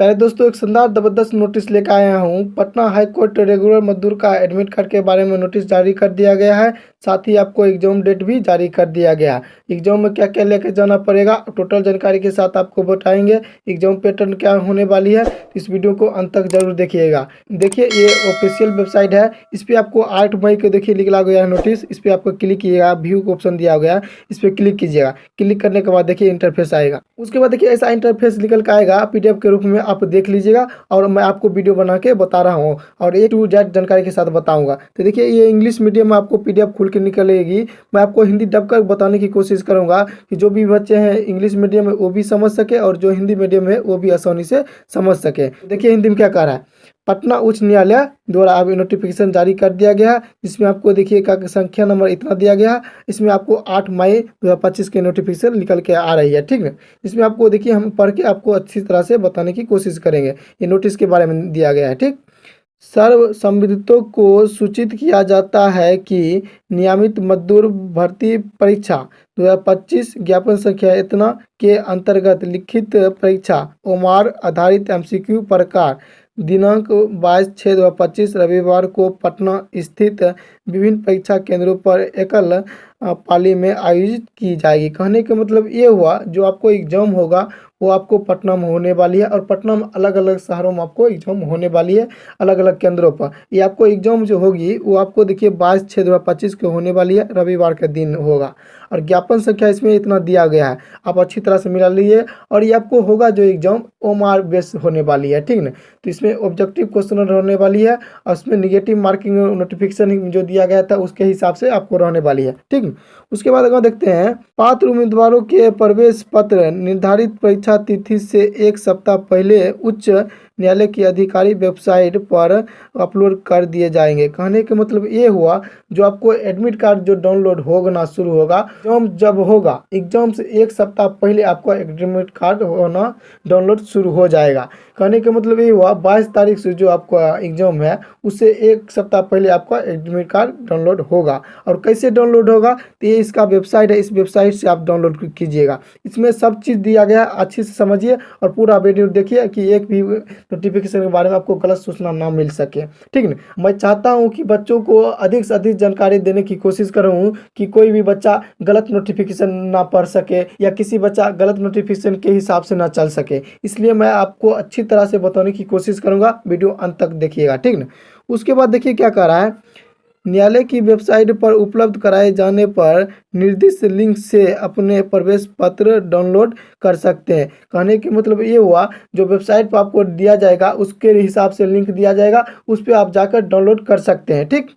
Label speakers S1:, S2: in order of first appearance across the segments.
S1: पहले दोस्तों एक शानदार ज़बरदस्त नोटिस लेकर आया हूँ। पटना हाई कोर्ट रेगुलर मजदूर का एडमिट कार्ड के बारे में नोटिस जारी कर दिया गया है। साथ ही आपको एग्जाम डेट भी जारी कर दिया गया है। एग्जाम में क्या क्या लेकर जाना पड़ेगा टोटल जानकारी के साथ आपको बताएंगे। एग्जाम पैटर्न क्या होने वाली है, इस वीडियो को अंत तक जरूर देखिएगा। देखिए ये ऑफिशियल वेबसाइट है। इस पर आपको 8 मई को देखिए निकला गया है नोटिस। इस पर आपको क्लिक कीजिएगा, व्यू का ऑप्शन दिया गया है, इस पर क्लिक कीजिएगा। क्लिक करने के बाद देखिए इंटरफेस आएगा। उसके बाद देखिए ऐसा इंटरफेस निकल कर आएगा पीडीएफ के रूप में, आप देख लीजिएगा और मैं आपको वीडियो बना के बता रहा हूँ और ए टू जेड जानकारी के साथ बताऊंगा। तो देखिए ये इंग्लिश मीडियम में आपको पीडीएफ खुल के निकलेगी। मैं आपको हिंदी दब कर बताने की कोशिश करूंगा कि जो भी बच्चे हैं इंग्लिश मीडियम में वो भी समझ सके और जो हिंदी मीडियम है वो भी आसानी से समझ सके। देखिए हिंदी में क्या कह रहा है। पटना उच्च न्यायालय द्वारा अब नोटिफिकेशन जारी कर दिया गया है, जिसमें आपको देखिए का संख्या नंबर इतना दिया गया है। इसमें आपको 8 मई 2025 के नोटिफिकेशन निकल के आ रही है, ठीक है। इसमें आपको देखिए हम पढ़ के आपको अच्छी तरह से बताने की कोशिश करेंगे। ये नोटिस के बारे में दिया गया है, ठीक। सर्व संबंधितों को सूचित किया जाता है कि नियमित मजदूर भर्ती परीक्षा 2025 ज्ञापन संख्या इतना के अंतर्गत लिखित परीक्षा ओमार आधारित एमसीक्यू प्रकार दिनांक 22/6/2025 रविवार को पटना स्थित विभिन्न परीक्षा केंद्रों पर एकल पाली में आयोजित की जाएगी। कहने का मतलब ये हुआ जो आपको एग्जाम होगा वो आपको पटना में होने वाली है और पटना में अलग अलग शहरों में आपको एग्जाम होने वाली है, अलग अलग केंद्रों पर। ये आपको एग्जाम जो होगी वो आपको देखिए 22/6/2025 को होने वाली है, रविवार के दिन होगा। और ज्ञापन संख्या इसमें इतना दिया गया है, आप अच्छी तरह से मिला लीजिए। और ये आपको होगा जो एग्जाम ओमार बेस होने वाली है, ठीक ना। तो इसमें ऑब्जेक्टिव क्वेश्चन होने वाली है और उसमें निगेटिव मार्किंग नोटिफिकेशन जो दिया गया था उसके हिसाब से आपको रहने वाली है, ठीक। उसके बाद अगर देखते हैं पात्र उम्मीदवारों के प्रवेश पत्र निर्धारित परीक्षा तिथि से 1 सप्ताह पहले उच्च न्यायालय की आधिकारिक वेबसाइट पर अपलोड कर दिए जाएंगे। कहने का मतलब ये हुआ जो आपको एडमिट कार्ड जो डाउनलोड होना शुरू होगा एग्जाम जब होगा, एग्जाम से 1 सप्ताह पहले आपका एडमिट कार्ड होना डाउनलोड शुरू हो जाएगा। कहने का मतलब ये हुआ 22 तारीख से जो आपका एग्जाम है उससे 1 सप्ताह पहले आपका एडमिट कार्ड डाउनलोड होगा। और कैसे डाउनलोड होगा तो ये इसका वेबसाइट है, इस वेबसाइट से आप डाउनलोड कीजिएगा। इसमें सब चीज़ दिया गया है, अच्छे से समझिए और पूरा वीडियो देखिए कि एक भी नोटिफिकेशन के बारे में आपको गलत सूचना ना मिल सके, ठीक है। मैं चाहता हूं कि बच्चों को अधिक से अधिक जानकारी देने की कोशिश करूं कि कोई भी बच्चा गलत नोटिफिकेशन ना पढ़ सके या किसी बच्चा गलत नोटिफिकेशन के हिसाब से ना चल सके। इसलिए मैं आपको अच्छी तरह से बताने की कोशिश करूंगा, वीडियो अंत तक देखिएगा, ठीक ना। उसके बाद देखिए क्या कह रहा है। न्यायालय की वेबसाइट पर उपलब्ध कराए जाने पर निर्दिष्ट लिंक से अपने प्रवेश पत्र डाउनलोड कर सकते हैं। कहने के मतलब ये हुआ जो वेबसाइट पर आपको दिया जाएगा उसके हिसाब से लिंक दिया जाएगा, उस पर आप जाकर डाउनलोड कर सकते हैं, ठीक।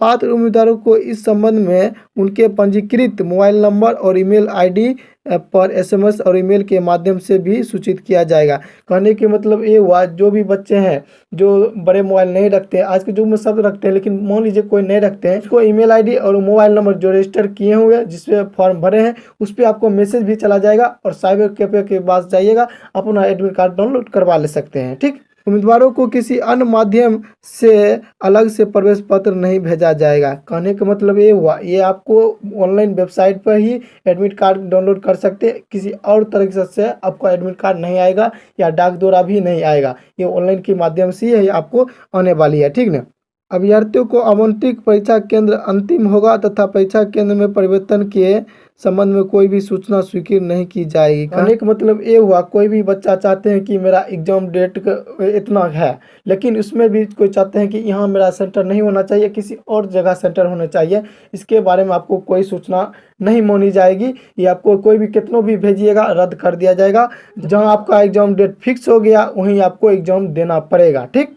S1: पात्र उम्मीदवारों को इस संबंध में उनके पंजीकृत मोबाइल नंबर और ईमेल आईडी पर एसएमएस और ईमेल के माध्यम से भी सूचित किया जाएगा। कहने के मतलब ये हुआ जो भी बच्चे हैं जो बड़े मोबाइल नहीं रखते हैं, आज के युग में सब रखते हैं लेकिन मान लीजिए कोई नहीं रखते हैं, उसको ईमेल आईडी और मोबाइल नंबर जो रजिस्टर किए हुए हैं जिसपे फॉर्म भरे हैं उस पर आपको मैसेज भी चला जाएगा और साइबर कैफे के पास जाइएगा अपना एडमिट कार्ड डाउनलोड करवा ले सकते हैं, ठीक। उम्मीदवारों को किसी अन्य माध्यम से अलग से प्रवेश पत्र नहीं भेजा जाएगा। कहने का मतलब ये हुआ ये आपको ऑनलाइन वेबसाइट पर ही एडमिट कार्ड डाउनलोड कर सकते हैं, किसी और तरीके से आपको एडमिट कार्ड नहीं आएगा या डाक द्वारा भी नहीं आएगा, ये ऑनलाइन के माध्यम से ही आपको आने वाली है, ठीक ना। अभ्यर्थियों को आवंटित परीक्षा केंद्र अंतिम होगा तथा परीक्षा केंद्र में परिवर्तन के संबंध में कोई भी सूचना स्वीकृत नहीं की जाएगी। कहने का मतलब ये हुआ कोई भी बच्चा चाहते हैं कि मेरा एग्जाम डेट इतना है लेकिन उसमें भी कोई चाहते हैं कि यहाँ मेरा सेंटर नहीं होना चाहिए, किसी और जगह सेंटर होना चाहिए, इसके बारे में आपको कोई सूचना नहीं मानी जाएगी। ये आपको कोई भी कितनों भी भेजिएगा रद्द कर दिया जाएगा। जहाँ आपका एग्जाम डेट फिक्स हो गया वहीं आपको एग्जाम देना पड़ेगा, ठीक।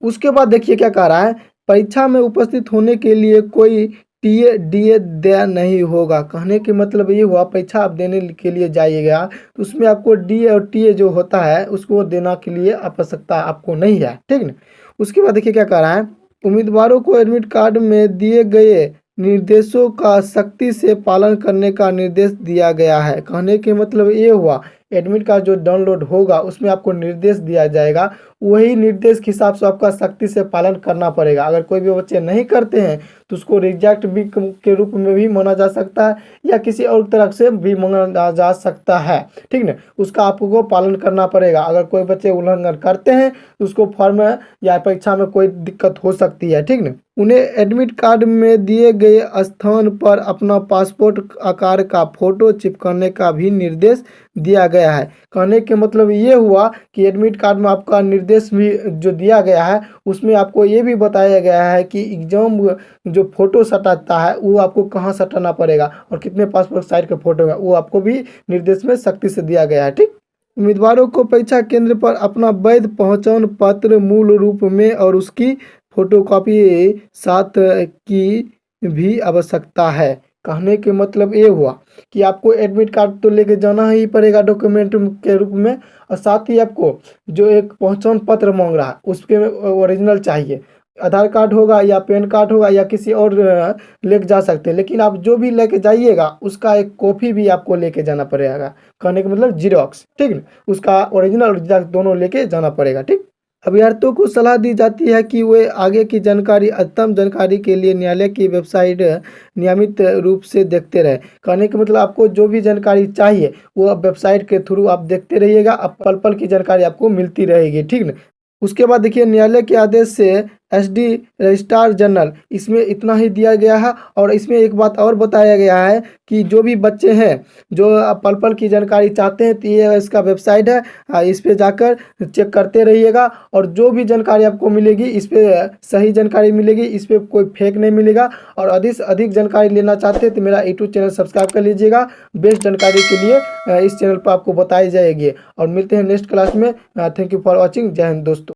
S1: उसके बाद देखिए क्या कह रहा है। परीक्षा में उपस्थित होने के लिए कोई टीए डीए देय नहीं होगा। कहने के मतलब ये हुआ परीक्षा आप देने के लिए जाइएगा तो उसमें आपको डीए और टीए जो होता है उसको देना के लिए आवश्यकता आपको नहीं है, ठीक ना। उसके बाद देखिए क्या कह रहा है। उम्मीदवारों को एडमिट कार्ड में दिए गए निर्देशों का सख्ती से पालन करने का निर्देश दिया गया है। कहने के मतलब ये हुआ एडमिट कार्ड जो डाउनलोड होगा उसमें आपको निर्देश दिया जाएगा, वही निर्देश के हिसाब से आपका सख्ती से पालन करना पड़ेगा। अगर कोई भी बच्चे नहीं करते हैं तो उसको रिजेक्ट भी के रूप में भी माना जा सकता है या किसी और तरह से भी माना जा सकता है, ठीक ना। उसका आपको पालन करना पड़ेगा। अगर कोई बच्चे उल्लंघन करते हैं तो उसको फॉर्म या परीक्षा में कोई दिक्कत हो सकती है, ठीक ना। उन्हें एडमिट कार्ड में दिए गए स्थान पर अपना पासपोर्ट आकार का फोटो चिपकाने का भी निर्देश दिया गया है। कहने के मतलब ये हुआ कि एडमिट कार्ड में आपका निर्देश भी जो दिया गया है उसमें आपको ये भी बताया गया है कि एग्जाम जो फोटो सटाता है वो आपको कहाँ सटाना पड़ेगा और कितने पासपोर्ट साइज के फोटो है वो आपको भी निर्देश में सख्ती से दिया गया है, ठीक। उम्मीदवारों को परीक्षा केंद्र पर अपना वैध पहचान पत्र मूल रूप में और उसकी फोटोकॉपी साथ की भी आवश्यकता है। कहने के मतलब ये हुआ कि आपको एडमिट कार्ड तो लेके जाना ही पड़ेगा डॉक्यूमेंट के रूप में, और साथ ही आपको जो एक पहचान पत्र मांग रहा है उसके ओरिजिनल चाहिए। आधार कार्ड होगा या पैन कार्ड होगा या किसी और लेके जा सकते हैं, लेकिन आप जो भी लेके जाइएगा उसका एक कॉपी भी आपको लेके जाना पड़ेगा। कहने का मतलब जीरोक्स, ठीक ना। उसका ओरिजिनल और जीरोक्स दोनों लेके जाना पड़ेगा, ठीक। अभ्यर्थियों को सलाह दी जाती है कि वे आगे की जानकारी अद्यतन जानकारी के लिए न्यायालय की वेबसाइट नियमित रूप से देखते रहें। कहने का मतलब आपको जो भी जानकारी चाहिए वो आप वेबसाइट के थ्रू आप देखते रहिएगा, आप पल पल की जानकारी आपको मिलती रहेगी, ठीक ना। उसके बाद देखिए न्यायालय के आदेश से एसडी रजिस्ट्रार जनरल इसमें इतना ही दिया गया है। और इसमें एक बात और बताया गया है कि जो भी बच्चे हैं जो पल पल की जानकारी चाहते हैं तो ये इसका वेबसाइट है, इस पे जाकर चेक करते रहिएगा और जो भी जानकारी आपको मिलेगी इस पे सही जानकारी मिलेगी, इस पे कोई फेक नहीं मिलेगा। और अधिक से अधिक जानकारी लेना चाहते हैं तो मेरा यूट्यूब चैनल सब्सक्राइब कर लीजिएगा। बेस्ट जानकारी के लिए इस चैनल पर आपको बताई जाएगी। और मिलते हैं नेक्स्ट क्लास में। Thank you for watching. जय हिंद दोस्तों।